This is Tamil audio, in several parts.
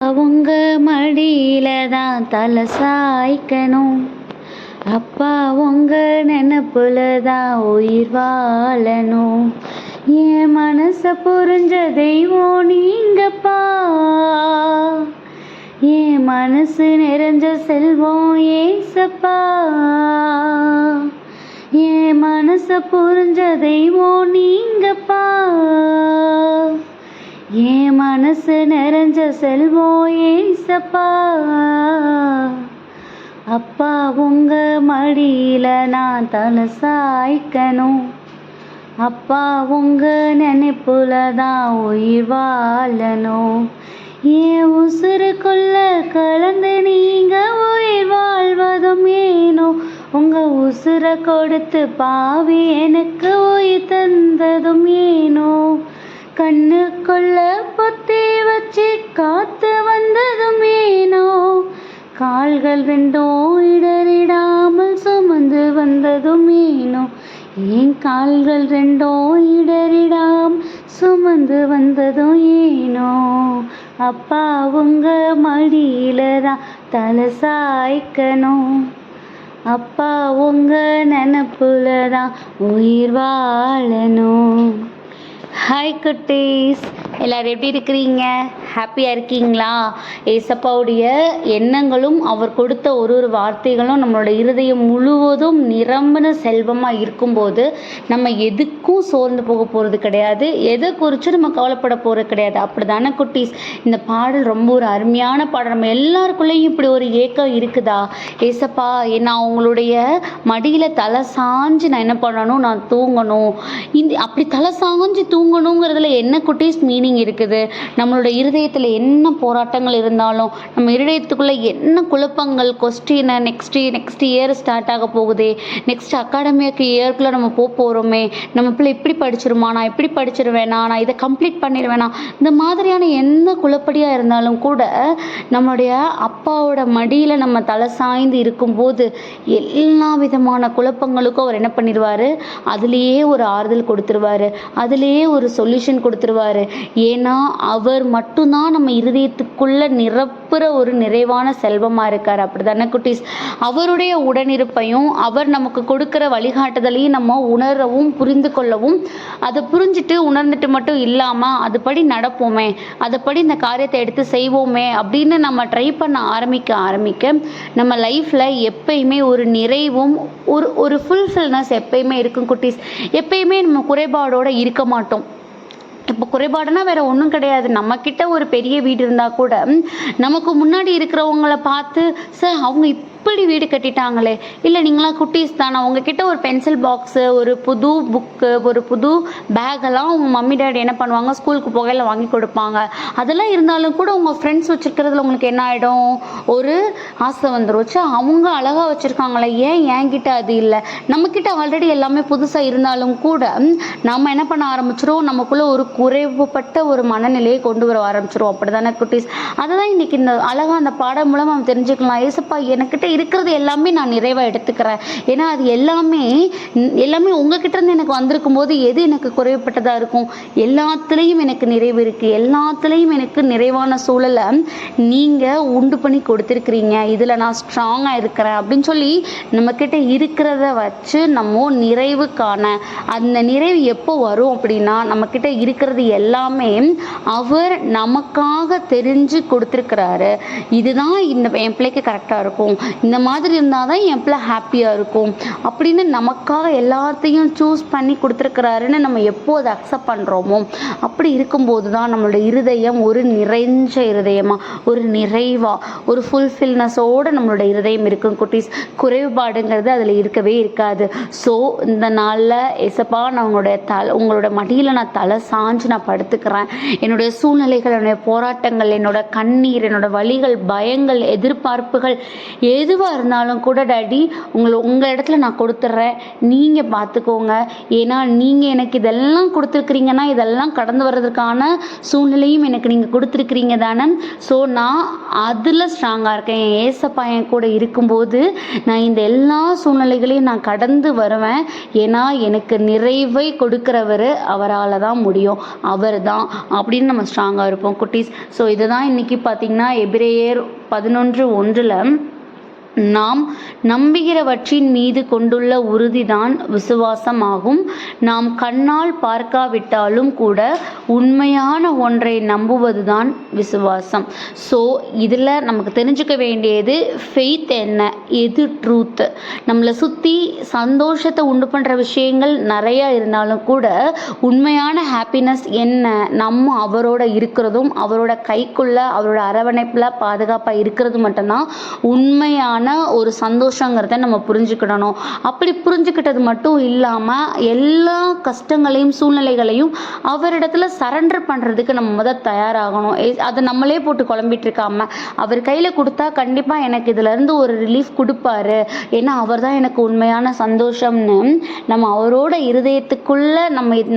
அவங்க மடியில தான் தலை சாய்க்கணும். அப்பா உங்க நினப்புல தான் உயிர் வாழணும். என் மனச புரிஞ்ச தெய்வம் நீங்கப்பா. என் மனசு நிறைஞ்ச செல்வம் ஏசப்பா. என் மனச புரிஞ்ச தெய்வம் நீங்கப்பா. என் மனசு நிறைஞ்ச செல்வம் ஏசப்பா. அப்பா உங்க மடியில நான் தலை சாய்க்கணும். அப்பா உங்க நினைப்புல தான் உயிர் வாழணும். என் உசுருக்குள்ள கலந்து நீங்க உயிர் வாழ்வதும் ஏனோ. உங்க உசுரை கொடுத்து பாவி எனக்கு உயிர் தந்ததும் ஏனோ. கண்ணுக்குள்ள பொத்தி வச்சு காத்து வந்ததும் ஏனோ. கால்கள் ரெண்டும் இடறிடாமல் சுமந்து வந்ததும் ஏனோ. என் கால்கள் ரெண்டும் இடறிடாமல் சுமந்து வந்ததும் ஏனோ. அப்பா உங்க மடியில தான் தலை சாய்க்கணும். அப்பா உங்க நினப்புல தான் உயிர் வாழணும். ஹாய் குட்டீஸ், எல்லோரும் எப்படி இருக்கிறீங்க? ஹாப்பியாக இருக்கீங்களா? ஏசப்பாவுடைய எண்ணங்களும் அவர் கொடுத்த ஒரு ஒரு வார்த்தைகளும் நம்மளோட இருதயம் முழுவதும் நிரம்பின செல்வமாக இருக்கும்போது நம்ம எதுக்கும் சோர்ந்து போக போகிறது கிடையாது, எதை குறித்து நம்ம கவலைப்பட போகிறது கிடையாது. அப்படி தானே குட்டீஸ்? இந்த பாடல் ரொம்ப ஒரு அருமையான பாடல். நம்ம எல்லாருக்குள்ளேயும் இப்படி ஒரு ஏக்கம் இருக்குதா? ஏசப்பா நான் உங்களுடைய மடியில் தலை சாஞ்சு நான் என்ன பண்ணணும்? நான் தூங்கணும். அப்படி தலை சாஞ்சு தூங்கணுங்கிறதுல என்ன குட்டீஸ் மீனிங் இருக்குது? நம்மளோட இருதயத்தில் என்ன போராட்டங்கள் இருந்தாலும், நம்ம இருதயத்துக்குள்ளே என்ன குழப்பங்கள், கொஸ்டின் நெக்ஸ்ட் இயர் ஸ்டார்ட் ஆக போகுதே, நெக்ஸ்ட் அகாடமிக் இயர்க்குள்ளே நம்ம போகிறோமே, நம்ம பிள்ளை இப்படி படிச்சிருமா, நான் இப்படி படிச்சிருவேனா, நான் இதை கம்ப்ளீட் பண்ணிடுவேனா, இந்த மாதிரியான எந்த குழப்படியாக இருந்தாலும் கூட நம்மளுடைய அப்பாவோட மடியில் நம்ம தலை சாய்ந்து இருக்கும்போது எல்லா விதமான குழப்பங்களுக்கும் அவர் என்ன பண்ணிடுவார்? அதுலேயே ஒரு ஆறுதல் கொடுத்துருவார், அதுலேயே ஒரு சொல்யூஷன் கொடுத்துருவார். ஏன்னா அவர் மட்டும்தான் நம்ம இருதயத்துக்குள்ள நிரப்புற ஒரு நிறைவான செல்வமாக இருக்கார். அப்படி தானே குட்டீஸ்? அவருடைய உடனிருப்பையும் அவர் நமக்கு கொடுக்குற வழிகாட்டுதலையும் நம்ம உணரவும் புரிந்து கொள்ளவும், அதை புரிஞ்சுட்டு உணர்ந்துட்டு மட்டும் இல்லாமல் அதுபடி நடப்போமே, அதுபடி இந்த காரியத்தை எடுத்து செய்வோமே அப்படின்னு நம்ம ட்ரை பண்ண ஆரம்பிக்க நம்ம லைஃப்பில் எப்பயுமே ஒரு நிறைவும் ஒரு ஃபுல்ஃபில்னஸ் எப்பயுமே இருக்கும் குட்டீஸ். எப்பயுமே நம்ம குறைபாடோடு இருக்க மாட்டோம். இப்போ குறைபாடுனா வேறு ஒன்றும் கிடையாது. நம்மக்கிட்ட ஒரு பெரிய வீடு இருந்தால் கூட நமக்கு முன்னாடி இருக்கிறவங்கள பார்த்து, சார் அவங்க இப்படி வீடு கட்டிட்டாங்களே, இல்லை நீங்களாம் குட்டீஸ் தானே, உங்ககிட்ட ஒரு பென்சில் பாக்ஸு, ஒரு புது புக்கு, ஒரு புது பேக்கெல்லாம் உங்கள் மம்மி டேடி என்ன பண்ணுவாங்க, ஸ்கூலுக்கு போகையில் வாங்கி கொடுப்பாங்க. அதெல்லாம் இருந்தாலும் கூட உங்கள் ஃப்ரெண்ட்ஸ் வச்சுருக்கிறதுல உங்களுக்கு என்ன ஆகிடும்? ஒரு ஆசை வந்துருச்சு, அவங்க அழகாக வச்சுருக்காங்களே, ஏன் என்கிட்ட அது இல்லை? நம்மக்கிட்ட ஆல்ரெடி எல்லாமே புதுசாக இருந்தாலும் கூட நம்ம என்ன பண்ண ஆரம்பிச்சிடும்? நமக்குள்ளே ஒரு குறைவுபட்ட ஒரு மனநிலையை கொண்டு வர ஆரம்பிச்சிடும். அப்படி தானே குட்டீஸ்? அதை தான் இன்றைக்கி இந்த அழகாக அந்த பாடம் மூலம் நம்ம தெரிஞ்சுக்கலாம். ஏசப்பா எனக்கிட்ட இருக்கிறது எல்லாமே நான் நிறைவாக எடுத்துக்கிறேன். ஏன்னா அது எல்லாமே உங்ககிட்ட இருந்து எனக்கு வந்திருக்கும் போது எது எனக்கு குறைவுபட்டதாக இருக்கும்? எல்லாத்துலேயும் எனக்கு நிறைவு இருக்குது, எல்லாத்துலேயும் எனக்கு நிறைவான சூழலை நீங்கள் உண்டு பண்ணி கொடுத்துருக்குறீங்க, இதில் நான் ஸ்ட்ராங்காக இருக்கிறேன் அப்படின்னு சொல்லி நம்மக்கிட்ட இருக்கிறத வச்சு நம்ம நிறைவு காண, அந்த நிறைவு எப்போ வரும் அப்படின்னா நம்மக்கிட்ட இருக்கிறது எல்லாமே அவர் நமக்காக தெரிஞ்சு கொடுத்துருக்கிறாரு. இதுதான் என் பிள்ளைக்கு கரெக்டாக இருக்கும், இந்த மாதிரி இருந்தால் தான் என் பிள்ளை ஹாப்பியாக இருக்கும் அப்படின்னு நமக்காக எல்லாத்தையும் சூஸ் பண்ணி கொடுத்துருக்கிறாருன்னு நம்ம எப்போ அதை அக்செப்ட் பண்ணுறோமோ, அப்படி இருக்கும்போது தான் நம்மளோட இருதயம் ஒரு நிறைஞ்ச இருதயமாக, ஒரு நிறைவாக, ஒரு ஃபுல்ஃபில்னஸோடு நம்மளோட இருதயம் இருக்கும் குட்டீஸ். குறைபாடுங்கிறது அதில் இருக்கவே இருக்காது. ஸோ இந்த நாளில் ஏசப்பா நான் உங்களோட மடியில் நான் தலை சாஞ்சு நான் படுத்துக்கிறேன். என்னுடைய சூழ்நிலைகள், என்னுடைய போராட்டங்கள், என்னோட கண்ணீர், என்னோட வலிகள், பயங்கள், எதிர்பார்ப்புகள் எது எதுவாக இருந்தாலும் கூட டாடி உங்கள் இடத்துல நான் கொடுத்துட்றேன், நீங்கள் பார்த்துக்கோங்க. ஏன்னா நீங்கள் எனக்கு இதெல்லாம் கொடுத்துருக்குறீங்கன்னா இதெல்லாம் கடந்து வர்றதுக்கான சூழ்நிலையும் எனக்கு நீங்கள் கொடுத்துருக்குறீங்க தானே. ஸோ நான் அதில் ஸ்ட்ராங்காக இருக்கேன். என் ஏசப்பா என் கூட இருக்கும்போது நான் இந்த எல்லா சூழ்நிலைகளையும் நான் கடந்து வருவேன். ஏன்னா எனக்கு நிறைவை கொடுக்குறவர் அவரால் தான் முடியும், அவர் தான் அப்படின்னு நம்ம ஸ்ட்ராங்காக இருப்போம் குட்டீஸ். ஸோ இதுதான் இன்றைக்கி பார்த்திங்கன்னா எபிரேயர் 11:1 நாம் நம்புகிறவற்றின் மீது கொண்டுள்ள உறுதிதான் விசுவாசமாகும். நாம் கண்ணால் பார்க்காவிட்டாலும் கூட உண்மையான ஒன்றை நம்புவதுதான் விசுவாசம். ஸோ இதில் நமக்கு தெரிஞ்சுக்க வேண்டியது ஃபெய்த் என்ன, எது ட்ரூத்து. நம்மளை சுற்றி சந்தோஷத்தை உண்டு பண்ணுற விஷயங்கள் நிறையா இருந்தாலும் கூட உண்மையான ஹாப்பினஸ் என்ன, நம்ம அவரோட இருக்கிறதும் அவரோட கைக்குள்ளே அவரோட அரவணைப்பில் பாதுகாப்பாக இருக்கிறது மட்டும்தான் உண்மையான ஒரு சந்தோஷங்கிறத நம்ம புரிஞ்சுக்கிடணும். அப்படி புரிஞ்சுக்கிட்டது மட்டும் இல்லாமல் எல்லா கஷ்டங்களையும் சூழ்நிலைகளையும் அவரிடத்துல சரண்டர் பண்ணுறதுக்கு நம்ம முதல் தயாராகணும். அதை நம்மளே போட்டு குழம்பிட்டு இருக்காம அவர் கையில் கொடுத்தா கண்டிப்பாக எனக்கு இதிலேருந்து ஒரு ரிலீஃப் கொடுப்பாரு, ஏன்னா அவர் தான் எனக்கு உண்மையான சந்தோஷம்னு நம்ம அவரோட இருதயத்துக்குள்ளே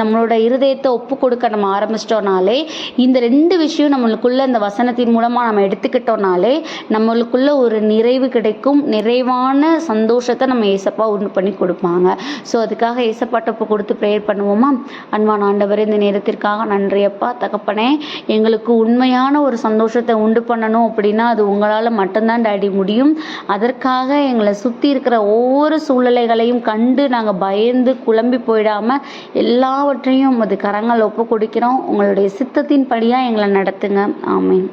நம்மளோட இருதயத்தை ஒப்பு கொடுக்க நம்ம ஆரம்பிச்சிட்டோம்னாலே, இந்த 2 விஷயம் நம்மளுக்குள்ள இந்த வசனத்தின் மூலமாக நம்ம எடுத்துக்கிட்டோம்னாலே நம்மளுக்குள்ள ஒரு நிறைவு கிடைக்கும், நிறைவான சந்தோஷத்தை நம்ம ஏசப்பா உண்டு பண்ணி கொடுப்பாங்க. ஸோ அதுக்காக ஏசப்பாட்ட ஒப்பு கொடுத்து ப்ரேயர் பண்ணுவோமா? அன்பான ஆண்டவரே, இந்த நேரத்திற்காக நன்றியப்பா. தகப்பனே, எங்களுக்கு உண்மையான ஒரு சந்தோஷத்தை உண்டு பண்ணணும் அப்படின்னா அது உங்களால் மட்டும்தான் டாடி முடியும். அதற்காக எங்களை சுற்றி இருக்கிற ஒவ்வொரு சூழ்நிலைகளையும் கண்டு நாங்கள் பயந்து குழம்பி போயிடாமல் எல்லாவற்றையும் அது கரங்கள் ஒப்பு கொடுக்கிறோம். உங்களுடைய சித்தத்தின் படியாக எங்களை நடத்துங்க. ஆமீன்.